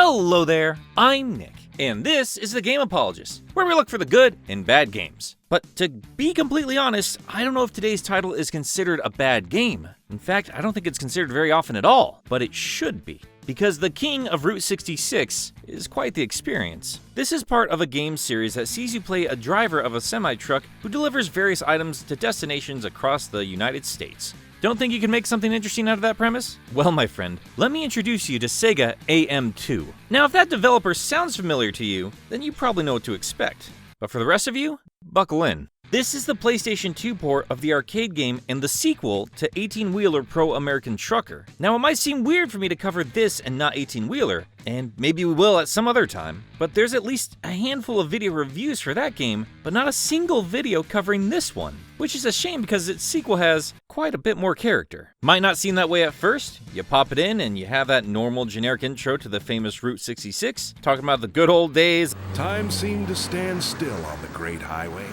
Hello there, I'm Nick, and this is the Game Apologist, where we look for the good in bad games. But to be completely honest, I don't know if today's title is considered a bad game. In fact, I don't think it's considered very often at all, but it should be. Because the king of Route 66 is quite the experience. This is part of a game series that sees you play a driver of a semi-truck who delivers various items to destinations across the United States. Don't think you can make something interesting out of that premise? Well, my friend, let me introduce you to Sega AM2. Now, if that developer sounds familiar to you, then you probably know what to expect. But for the rest of you, buckle in. This is the PlayStation 2 port of the arcade game and the sequel to 18-Wheeler Pro American Trucker. Now, it might seem weird for me to cover this and not 18-Wheeler, and maybe we will at some other time, but there's at least a handful of video reviews for that game, but not a single video covering this one, which is a shame because its sequel has quite a bit more character. Might not seem that way at first. You pop it in and you have that normal generic intro to the famous Route 66, talking about the good old days. Time seemed to stand still on the great highway,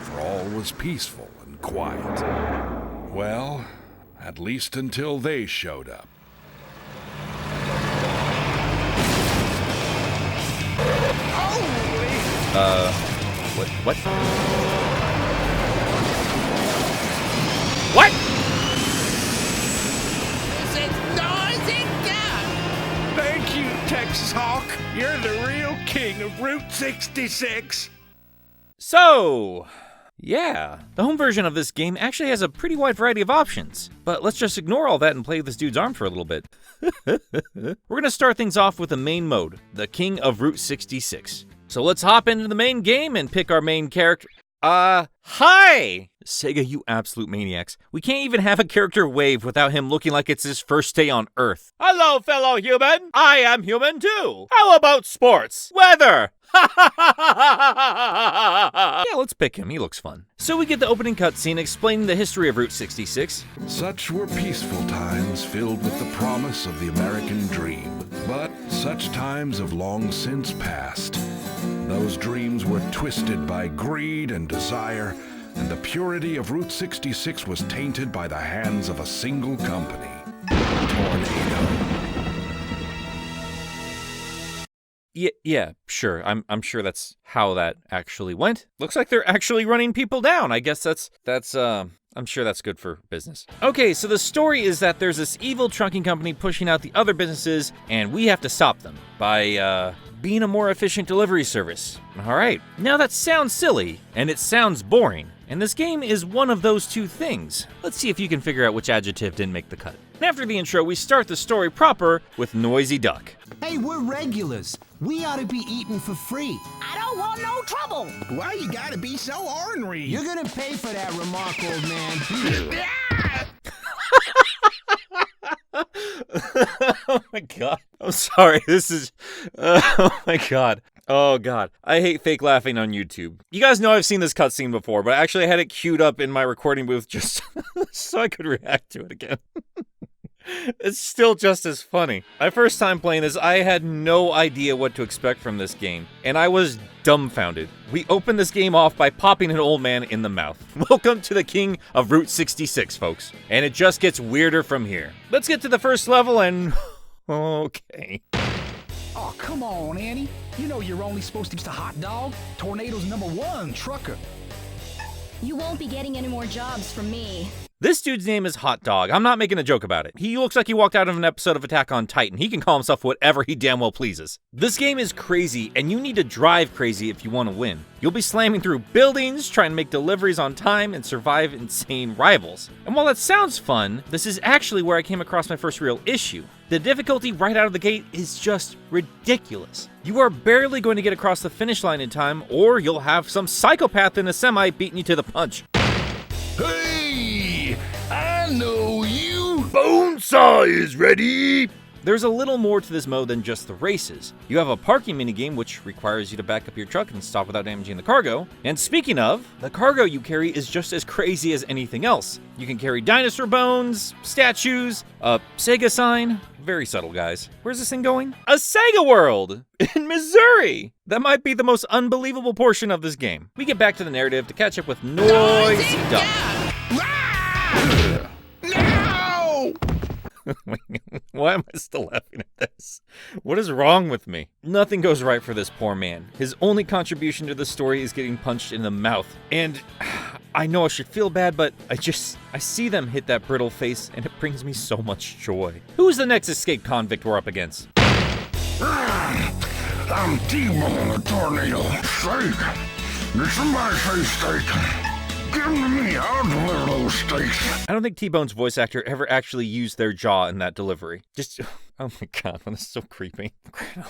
for all was peaceful and quiet. Well, at least until they showed up. What? What? This is noisy gun! Thank you, Texas Hawk. You're the real king of Route 66. So, yeah, the home version of this game actually has a pretty wide variety of options, but let's just ignore all that and play with this dude's arm for a little bit. We're gonna start things off with the main mode, the King of Route 66. So let's hop into the main game and pick our main character. Hi! Sega, you absolute maniacs. We can't even have a character wave without him looking like it's his first day on Earth. Hello, fellow human. I am human too. How about sports? Weather? Yeah, let's pick him. He looks fun. So we get the opening cutscene explaining the history of Route 66. Such were peaceful times filled with the promise of the American dream. But such times have long since passed. Those dreams were twisted by greed and desire, and the purity of Route 66 was tainted by the hands of a single company, Tornado. Yeah, sure. I'm sure that's how that actually went. Looks like they're actually running people down. I guess I'm sure that's good for business. Okay, so the story is that there's this evil trucking company pushing out the other businesses, and we have to stop them by, being a more efficient delivery service. All right, now that sounds silly, and it sounds boring, and this game is one of those two things. Let's see if you can figure out which adjective didn't make the cut. And after the intro, we start the story proper with Noisy Duck. Hey, we're regulars. We ought to be eating for free. I don't want no trouble! Why you gotta be so ornery? You're gonna pay for that remark, old man. Oh my god. I'm sorry, this is... oh my god. Oh god. I hate fake laughing on YouTube. You guys know I've seen this cutscene before, but actually I had it queued up in my recording booth just so I could react to it again. It's still just as funny. My first time playing this, I had no idea what to expect from this game, and I was dumbfounded. We open this game off by popping an old man in the mouth. Welcome to the King of Route 66, folks. And it just gets weirder from here. Let's get to the first level and... okay. Oh, come on, Annie. You know you're only supposed to be a hot dog. Tornado's #1 trucker. You won't be getting any more jobs from me. This dude's name is Hot Dog. I'm not making a joke about it. He looks like he walked out of an episode of Attack on Titan. He can call himself whatever he damn well pleases. This game is crazy, and you need to drive crazy if you want to win. You'll be slamming through buildings, trying to make deliveries on time, and survive insane rivals. And while that sounds fun, this is actually where I came across my first real issue. The difficulty right out of the gate is just ridiculous. You are barely going to get across the finish line in time, or you'll have some psychopath in a semi beating you to the punch. Hey! I know you! Bonesaw is ready! There's a little more to this mode than just the races. You have a parking minigame which requires you to back up your truck and stop without damaging the cargo. And speaking of, the cargo you carry is just as crazy as anything else. You can carry dinosaur bones, statues, a Sega sign. Very subtle, guys. Where's this thing going? A Sega World in Missouri! That might be the most unbelievable portion of this game. We get back to the narrative to catch up with Noisy Duck. No! Why am I still laughing at this? What is wrong with me? Nothing goes right for this poor man. His only contribution to the story is getting punched in the mouth. And I know I should feel bad, but I see them hit that brittle face, and it brings me so much joy. Who's the next escaped convict we're up against? I'm T-Bone, a tornado. Steak. Did somebody say steak? Give them to me. I'll deliver those steaks. I don't think T-Bone's voice actor ever actually used their jaw in that delivery. Just, oh my god, that's so creepy.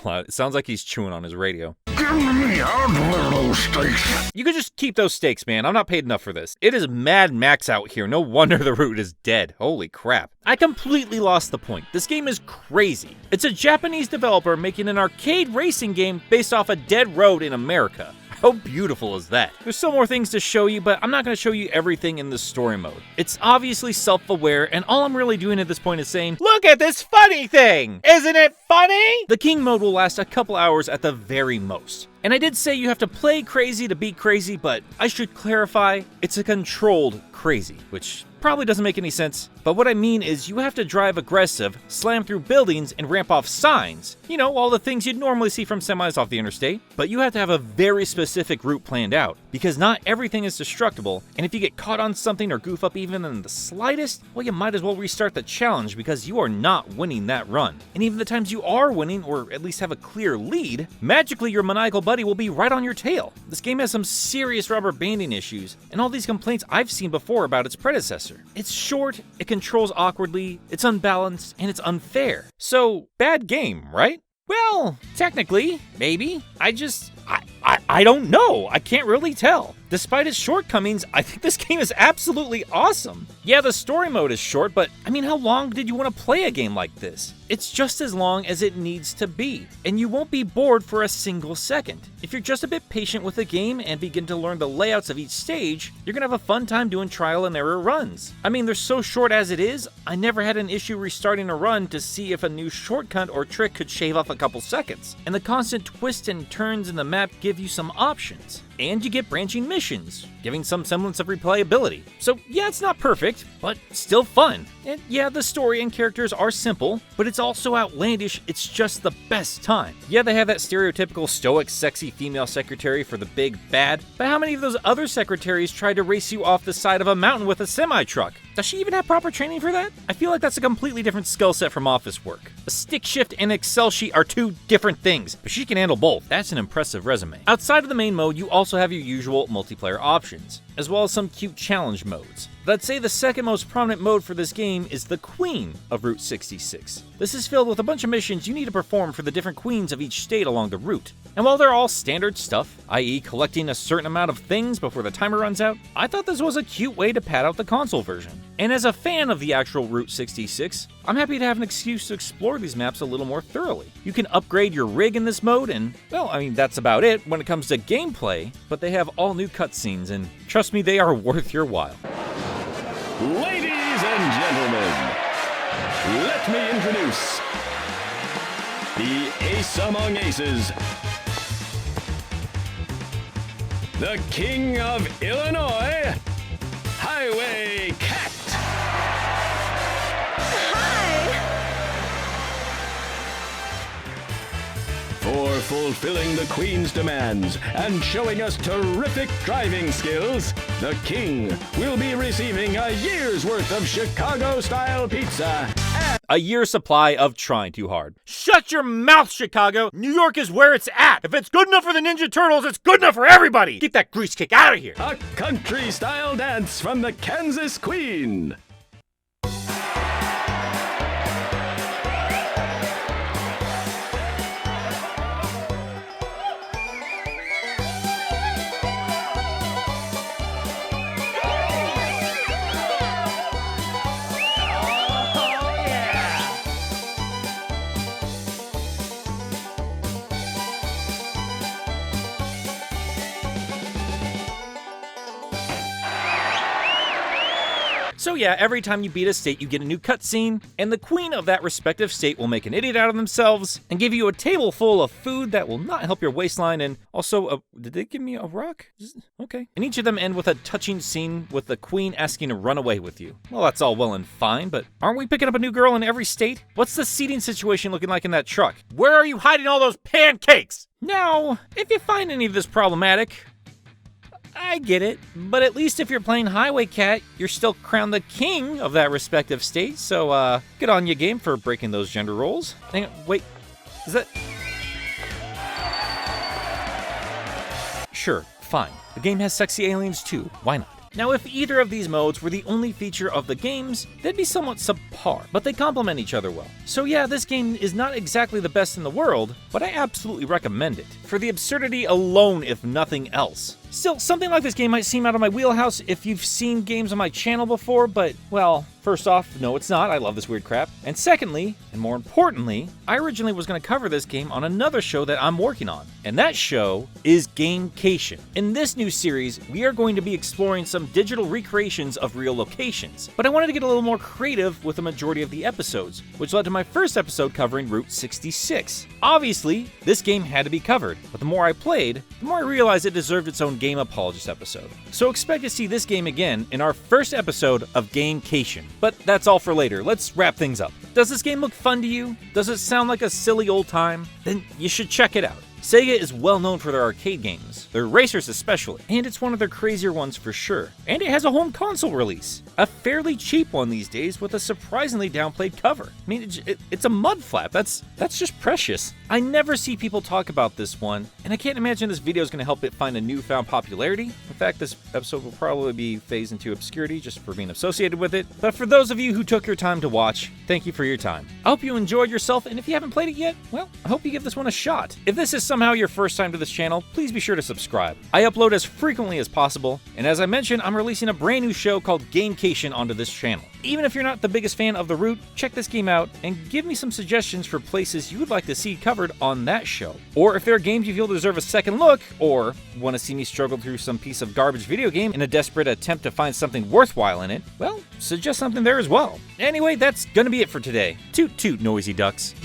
It sounds like he's chewing on his radio. Give them to me. I'll deliver those steaks. You could just keep those steaks, man. I'm not paid enough for this. It is Mad Max out here. No wonder the root is dead. Holy crap. I completely lost the point. This game is crazy. It's a Japanese developer making an arcade racing game based off a dead road in America. How beautiful is that? There's still more things to show you, but I'm not going to show you everything in the story mode. It's obviously self-aware, and all I'm really doing at this point is saying, look at this funny thing! Isn't it funny? The King mode will last a couple hours at the very most. And I did say you have to play crazy to be crazy, but I should clarify, it's a controlled crazy, which probably doesn't make any sense. But what I mean is you have to drive aggressive, slam through buildings, and ramp off signs. You know, all the things you'd normally see from semis off the interstate. But you have to have a very specific route planned out, because not everything is destructible, and if you get caught on something or goof up even in the slightest, well, you might as well restart the challenge because you are not winning that run. And even the times you are winning, or at least have a clear lead, magically your maniacal buddy will be right on your tail. This game has some serious rubber banding issues, and all these complaints I've seen before about its predecessor. It's short, it controls awkwardly, it's unbalanced, and it's unfair. So, bad game, right? Well, technically, maybe. I don't know. I can't really tell. Despite its shortcomings, I think this game is absolutely awesome. Yeah, the story mode is short, but I mean, how long did you want to play a game like this? It's just as long as it needs to be, and you won't be bored for a single second. If you're just a bit patient with the game and begin to learn the layouts of each stage, you're gonna have a fun time doing trial and error runs. I mean, they're so short as it is, I never had an issue restarting a run to see if a new shortcut or trick could shave off a couple seconds. And the constant twists and turns in the map give you some options. And you get branching missions, giving some semblance of replayability. So yeah, it's not perfect, but still fun. And yeah, the story and characters are simple, but it's also outlandish. It's just the best time. Yeah, they have that stereotypical stoic, sexy female secretary for the big bad, but how many of those other secretaries tried to race you off the side of a mountain with a semi-truck? Does she even have proper training for that? I feel like that's a completely different skill set from office work. A stick shift and Excel sheet are two different things, but she can handle both. That's an impressive resume. Outside of the main mode, you also have your usual multiplayer options, as well as some cute challenge modes. But I'd say the second most prominent mode for this game is the Queen of Route 66. This is filled with a bunch of missions you need to perform for the different queens of each state along the route. And while they're all standard stuff, i.e. collecting a certain amount of things before the timer runs out, I thought this was a cute way to pad out the console version. And as a fan of the actual Route 66, I'm happy to have an excuse to explore these maps a little more thoroughly. You can upgrade your rig in this mode and, well, I mean, that's about it when it comes to gameplay, but they have all new cutscenes and trust me, they are worth your while. Ladies and gentlemen, let me introduce the ace among aces, the king of Illinois, Highway Cat. For fulfilling the Queen's demands and showing us terrific driving skills, the King will be receiving a year's worth of Chicago-style pizza. A year's supply of trying too hard. Shut your mouth, Chicago! New York is where it's at! If it's good enough for the Ninja Turtles, it's good enough for everybody! Get that grease kick out of here! A country-style dance from the Kansas Queen. So yeah, every time you beat a state, you get a new cutscene, and the queen of that respective state will make an idiot out of themselves and give you a table full of food that will not help your waistline, and also, did they give me a rock? Okay. And each of them end with a touching scene with the queen asking to run away with you. Well, that's all well and fine, but aren't we picking up a new girl in every state? What's the seating situation looking like in that truck? Where are you hiding all those pancakes? Now, if you find any of this problematic, I get it, but at least if you're playing Highway Cat, you're still crowned the king of that respective state, so good on you, game, for breaking those gender roles. Hang on, wait, is that... Sure, fine. The game has sexy aliens too, why not? Now, if either of these modes were the only feature of the games, they'd be somewhat subpar, but they complement each other well. So yeah, this game is not exactly the best in the world, but I absolutely recommend it, for the absurdity alone if nothing else. Still, something like this game might seem out of my wheelhouse if you've seen games on my channel before, but, well, first off, no it's not, I love this weird crap. And secondly, and more importantly, I originally was going to cover this game on another show that I'm working on, and that show is Gamecation. In this new series, we are going to be exploring some digital recreations of real locations, but I wanted to get a little more creative with the majority of the episodes, which led to my first episode covering Route 66. Obviously, this game had to be covered, but the more I played, the more I realized it deserved its own Game Apologist episode. So expect to see this game again in our first episode of Gamecation. But that's all for later, let's wrap things up. Does this game look fun to you? Does it sound like a silly old time? Then you should check it out. Sega is well known for their arcade games, their racers especially, and it's one of their crazier ones for sure. And it has a home console release, a fairly cheap one these days with a surprisingly downplayed cover. I mean, it's a mud flap, that's just precious. I never see people talk about this one, and I can't imagine this video is going to help it find a newfound popularity. In fact, this episode will probably be phased into obscurity just for being associated with it. But for those of you who took your time to watch, thank you for your time. I hope you enjoyed yourself, and if you haven't played it yet, well, I hope you give this one a shot. If this is somehow your first time to this channel, please be sure to subscribe. I upload as frequently as possible, and as I mentioned, I'm releasing a brand new show called Gamecation onto this channel. Even if you're not the biggest fan of the route, check this game out and give me some suggestions for places you would like to see covered on that show. Or if there are games you feel deserve a second look, or want to see me struggle through some piece of garbage video game in a desperate attempt to find something worthwhile in it, well, suggest something there as well. Anyway, that's gonna be it for today. Toot toot, noisy ducks.